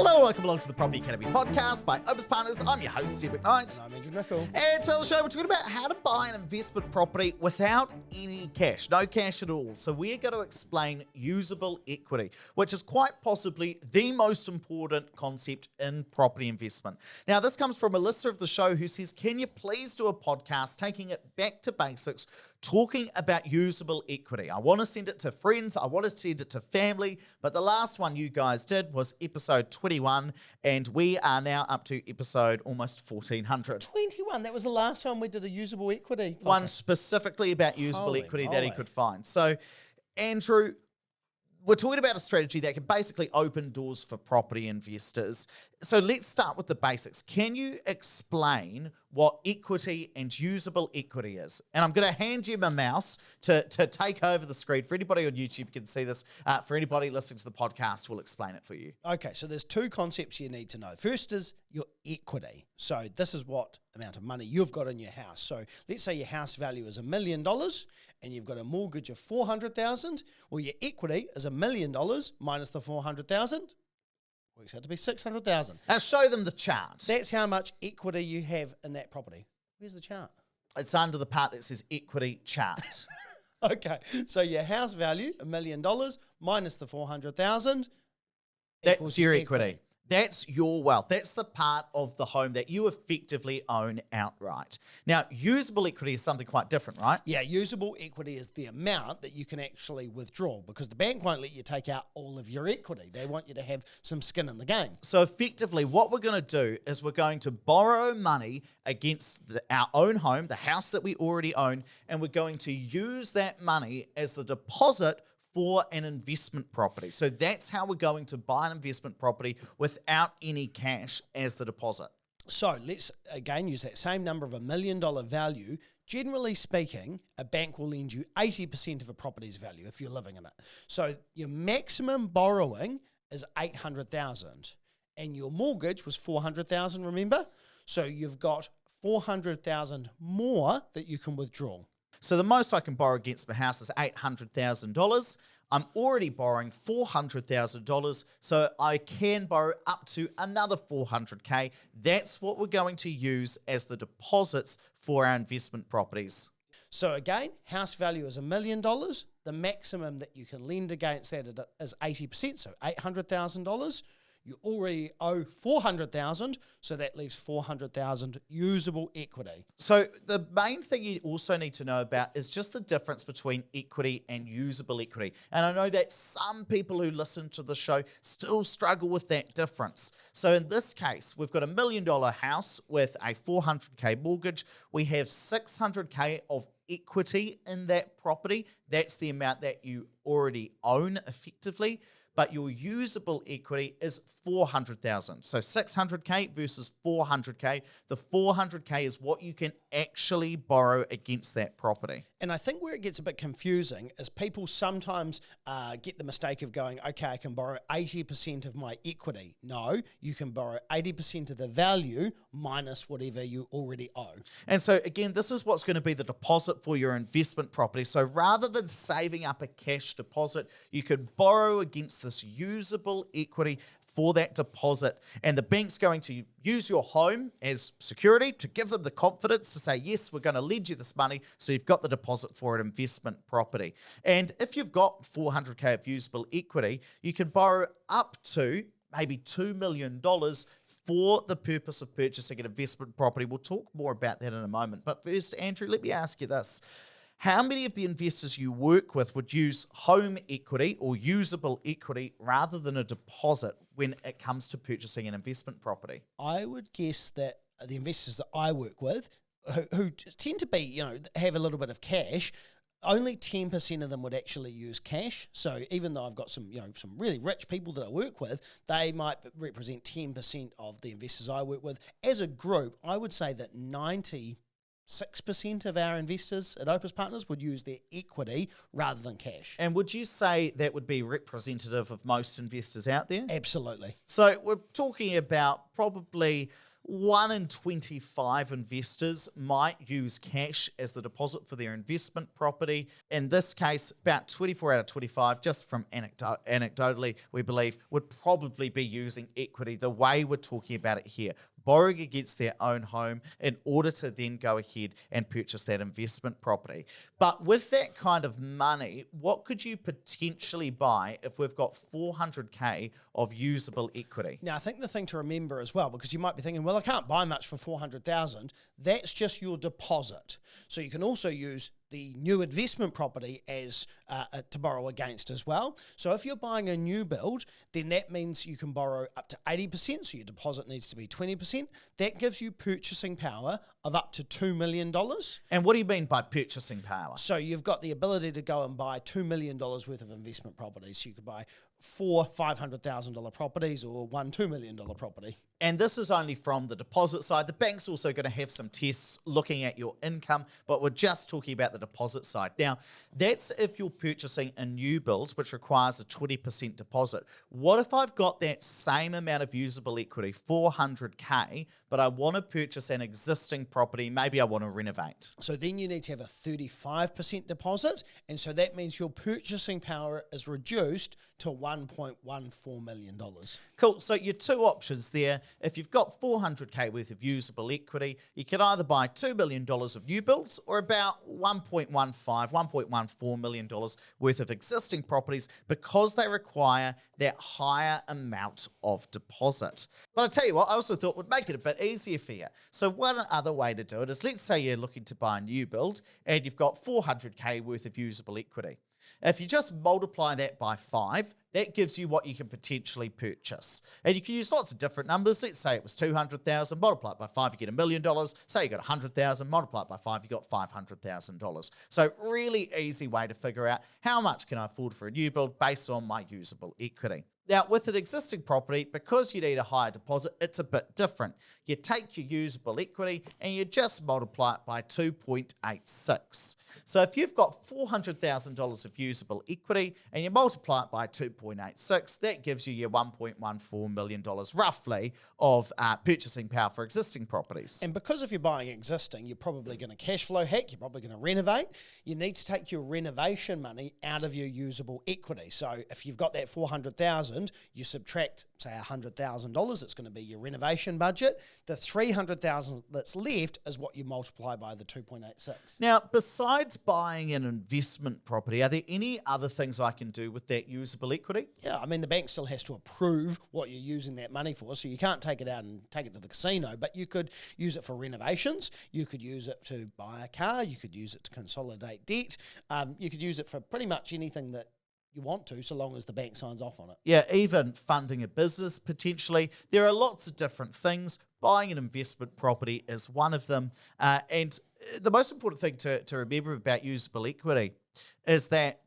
Hello, welcome along to the Property Academy podcast by Opes Partners. I'm your host, Steve McKnight. I'm Andrew Nicol. And today's show, we're talking about how to buy an investment property without any cash, no cash at all. So we're going to explain usable equity, which is quite possibly the most important concept in property investment. Now, this comes from a listener of the show who says, can you please do a podcast taking it back to basics, talking about usable equity? I want to send it to friends, I want to send it to family, but the last one you guys did was episode 21, and we are now up to episode almost 1400. 21, that was the last time we did a usable equity. One specifically about usable equity that he could find. So, Andrew, we're talking about a strategy that can basically open doors for property investors. So let's start with the basics. Can you explain what equity and usable equity is? And I'm going to hand you my mouse to take over the screen. For anybody on YouTube, you can see this. For anybody listening to the podcast, we'll explain it for you. Okay, so there's two concepts you need to know. First is your equity. So this is what amount of money you've got in your house. So let's say your house value is $1 million and you've got a mortgage of $400,000. Well, your equity is $1 million minus the $400,000. Works out to be $600,000. Now show them the chart. That's how much equity you have in that property. Where's the chart? It's under the part that says equity chart. Okay, so your house value, $1 million minus the $400,000. That's your equity. That's your wealth. That's the part of the home that you effectively own outright. Now, usable equity is something quite different, right? Yeah, usable equity is the amount that you can actually withdraw because the bank won't let you take out all of your equity. They want you to have some skin in the game. So effectively, what we're going to do is we're going to borrow money against our own home, the house that we already own, and we're going to use that money as the deposit for an investment property. So that's how we're going to buy an investment property without any cash as the deposit. So let's again use that same number of $1 million value. Generally speaking, a bank will lend you 80% of a property's value if you're living in it. So your maximum borrowing is $800,000 and your mortgage was $400,000, remember? So you've got $400,000 more that you can withdraw. So the most I can borrow against my house is $800,000. I'm already borrowing $400,000, so I can borrow up to another $400K. That's what we're going to use as the deposits for our investment properties. So again, house value is $1 million. The maximum that you can lend against that is 80%, so $800,000. You already owe $400,000, so that leaves $400,000 usable equity. So the main thing you also need to know about is just the difference between equity and usable equity. And I know that some people who listen to the show still struggle with that difference. So in this case, we've got $1 million house with a $400K mortgage. We have $600K of equity in that property. That's the amount that you already own effectively. But your usable equity is $400,000. So $600K versus $400K. The $400K is what you can actually borrow against that property. And I think where it gets a bit confusing is people sometimes get the mistake of going, okay, I can borrow 80% of my equity. No, you can borrow 80% of the value minus whatever you already owe. And so again, this is what's going to be the deposit for your investment property. So rather than saving up a cash deposit, you could borrow against this usable equity for that deposit, and the bank's going to use your home as security to give them the confidence to say, yes, we're going to lend you this money, so you've got the deposit for an investment property. And if you've got $400K of usable equity, you can borrow up to maybe $2 million for the purpose of purchasing an investment property. We'll talk more about that in a moment. But first, Andrew, let me ask you this. How many of the investors you work with would use home equity or usable equity rather than a deposit when it comes to purchasing an investment property? I would guess that the investors that I work with, who tend to be, have a little bit of cash, only 10% of them would actually use cash. So even though I've got some really rich people that I work with, they might represent 10% of the investors I work with. As a group, I would say that 96% of our investors at Opes Partners would use their equity rather than cash. And would you say that would be representative of most investors out there? Absolutely. So we're talking about probably 1 in 25 investors might use cash as the deposit for their investment property. In this case, about 24 out of 25, just from anecdotally, we believe would probably be using equity the way we're talking about it here, borrowing against their own home in order to then go ahead and purchase that investment property. But with that kind of money, what could you potentially buy if we've got 400K of usable equity? Now, I think the thing to remember as well, because you might be thinking, well, I can't buy much for 400,000. That's just your deposit. So you can also use the new investment property as to borrow against as well. So if you're buying a new build, then that means you can borrow up to 80%, so your deposit needs to be 20%. That gives you purchasing power of up to $2 million. And what do you mean by purchasing power? So you've got the ability to go and buy $2 million worth of investment properties. So you could buy 4 $500,000 properties or 1 $2 million property. And this is only from the deposit side. The bank's also going to have some tests looking at your income, but we're just talking about the deposit side. Now, that's if you're purchasing a new build, which requires a 20% deposit. What if I've got that same amount of usable equity, 400K, but I want to purchase an existing property, maybe I want to renovate? So then you need to have a 35% deposit, and so that means your purchasing power is reduced to $1.14 million. Cool. So your two options there, if you've got 400K worth of usable equity, you can either buy $2 million of new builds or about $1.14 million worth of existing properties because they require that higher amount of deposit. But I tell you what, I also thought would make it a bit easier for you. So one other way to do it is, let's say you're looking to buy a new build and you've got 400K worth of usable equity. If you just multiply that by 5, that gives you what you can potentially purchase. And you can use lots of different numbers. Let's say it was 200,000, multiply it by 5, you get $1 million. Say you got 100,000, multiply it by 5, you got $500,000. So really easy way to figure out how much can I afford for a new build based on my usable equity. Now, with an existing property, because you need a higher deposit, it's a bit different. You take your usable equity and you just multiply it by 2.86. So if you've got $400,000 of usable equity and you multiply it by 2.86, that gives you your $1.14 million roughly of purchasing power for existing properties. And because if you're buying existing, you're probably going to cash flow hack, you're probably going to renovate. You need to take your renovation money out of your usable equity. So if you've got that 400,000, you subtract, say, $100,000, it's going to be your renovation budget. The 300,000 that's left is what you multiply by the 2.86. Now, besides buying an investment property, are there any other things I can do with that usable equity? Yeah, I mean, the bank still has to approve what you're using that money for, so you can't take it out and take it to the casino, but you could use it for renovations, you could use it to buy a car, you could use it to consolidate debt, you could use it for pretty much anything that you want to, so long as the bank signs off on it. Yeah, even funding a business potentially. There are lots of different things. Buying an investment property is one of them. And the most important thing to remember about usable equity is that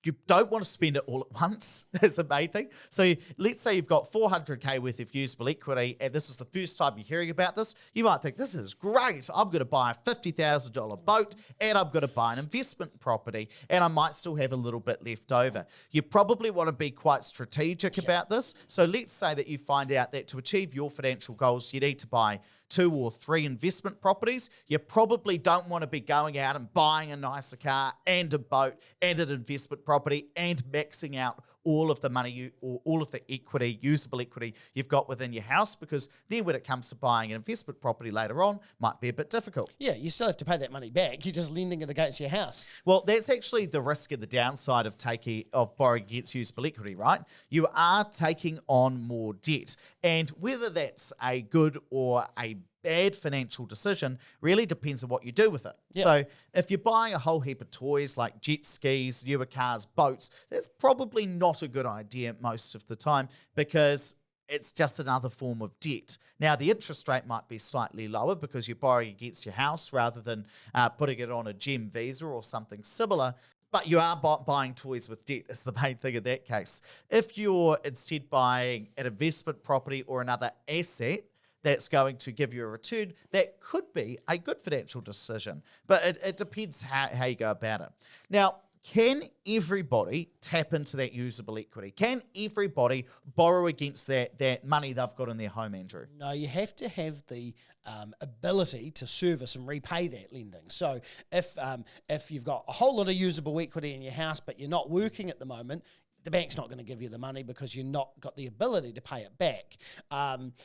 you don't want to spend it all at once. That's the main thing. So let's say you've got 400K worth of usable equity, and this is the first time you're hearing about this. You might think, this is great. I'm going to buy a $50,000 boat, and I'm going to buy an investment property, and I might still have a little bit left over. You probably want to be quite strategic about this. So let's say that you find out that to achieve your financial goals, you need to buy 2 or 3 investment properties. You probably don't want to be going out and buying a nicer car and a boat and an investment property and maxing out all of the money or all of the equity, usable equity you've got within your house, because then when it comes to buying an investment property later on, might be a bit difficult. Yeah, you still have to pay that money back. You're just lending it against your house. Well, that's actually the risk and the downside of borrowing against usable equity, right? You are taking on more debt, and whether that's a good or a bad financial decision really depends on what you do with it. Yep. So if you're buying a whole heap of toys like jet skis, newer cars, boats, that's probably not a good idea most of the time, because it's just another form of debt. Now, the interest rate might be slightly lower because you're borrowing against your house rather than putting it on a gem visa or something similar, but you are buying toys with debt is the main thing in that case. If you're instead buying an investment property or another asset that's going to give you a return, that could be a good financial decision. But it depends how you go about it. Now, can everybody tap into that usable equity? Can everybody borrow against that money they've got in their home, Andrew? No, you have to have the ability to service and repay that lending. So if you've got a whole lot of usable equity in your house, but you're not working at the moment, the bank's not going to give you the money because you've not got the ability to pay it back.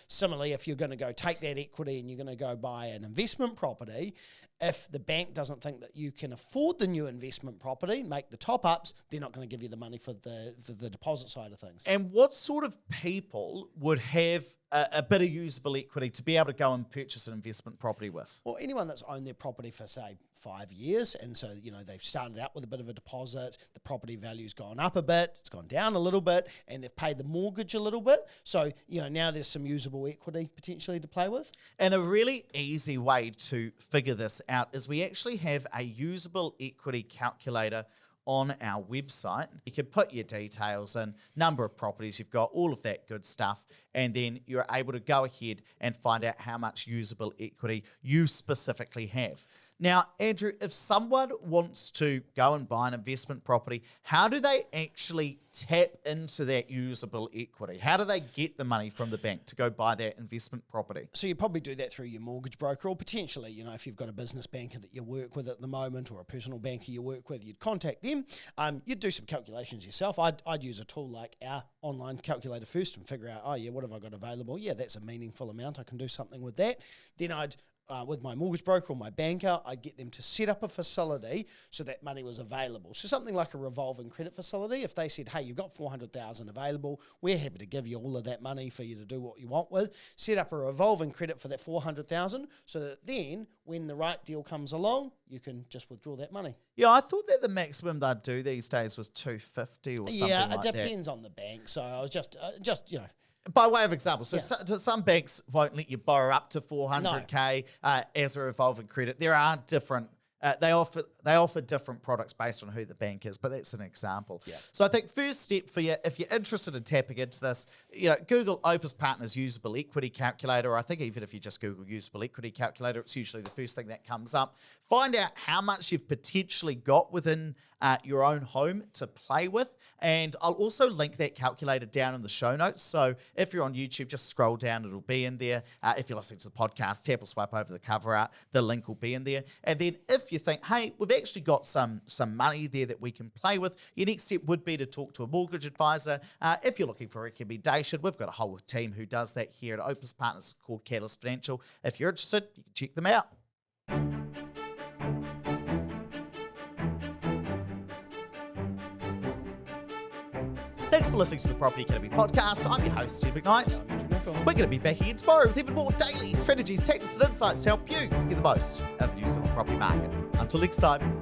Similarly, if you're going to go take that equity and you're going to go buy an investment property, if the bank doesn't think that you can afford the new investment property, make the top-ups, they're not going to give you the money for the deposit side of things. And what sort of people would have a bit of usable equity to be able to go and purchase an investment property with? Well, anyone that's owned their property for, say, 5 years, and so, they've started out with a bit of a deposit, the property value's gone up a bit, it's gone down a little bit, and they've paid the mortgage a little bit. So, now there's some usable equity potentially to play with. And a really easy way to figure this out is we actually have a usable equity calculator on our website. You can put your details in, number of properties you've got, all of that good stuff, and then you're able to go ahead and find out how much usable equity you specifically have. Now, Andrew, if someone wants to go and buy an investment property, how do they actually tap into that usable equity? How do they get the money from the bank to go buy that investment property? So you probably do that through your mortgage broker, or potentially, if you've got a business banker that you work with at the moment, or a personal banker you work with, you'd contact them. You'd do some calculations yourself. I'd use a tool like our online calculator first and figure out, what have I got available? Yeah, that's a meaningful amount. I can do something with that. Then I'd with my mortgage broker or my banker, I'd get them to set up a facility so that money was available. So something like a revolving credit facility. If they said, hey, you've got $400,000 available, we're happy to give you all of that money for you to do what you want with. Set up a revolving credit for that $400,000 so that then when the right deal comes along, you can just withdraw that money. Yeah, I thought that the maximum they'd do these days was $250 or something like that. Yeah, it depends on the bank. So I was just By way of example, some banks won't let you borrow up to 400K as a revolving credit. There are different. They offer different products based on who the bank is, but that's an example. Yeah. So I think first step for you, if you're interested in tapping into this, Google Opes Partners Usable Equity Calculator, or I think even if you just Google Usable Equity Calculator, it's usually the first thing that comes up. Find out how much you've potentially got within your own home to play with, and I'll also link that calculator down in the show notes. So if you're on YouTube, just scroll down, it'll be in there. If you're listening to the podcast, tap or swipe over the cover art, the link will be in there. And then if you think, hey, we've actually got some money there that we can play with, your next step would be to talk to a mortgage advisor. If you're looking for a recommendation, we've got a whole team who does that here at Opes Partners called Catalyst Financial. If you're interested, you can check them out. Thanks for listening to the Property Academy podcast. I'm your host, Steve McKnight. We're going to be back again tomorrow with even more daily strategies, tactics, and insights to help you get the most out of the New Zealand property market. Until next time.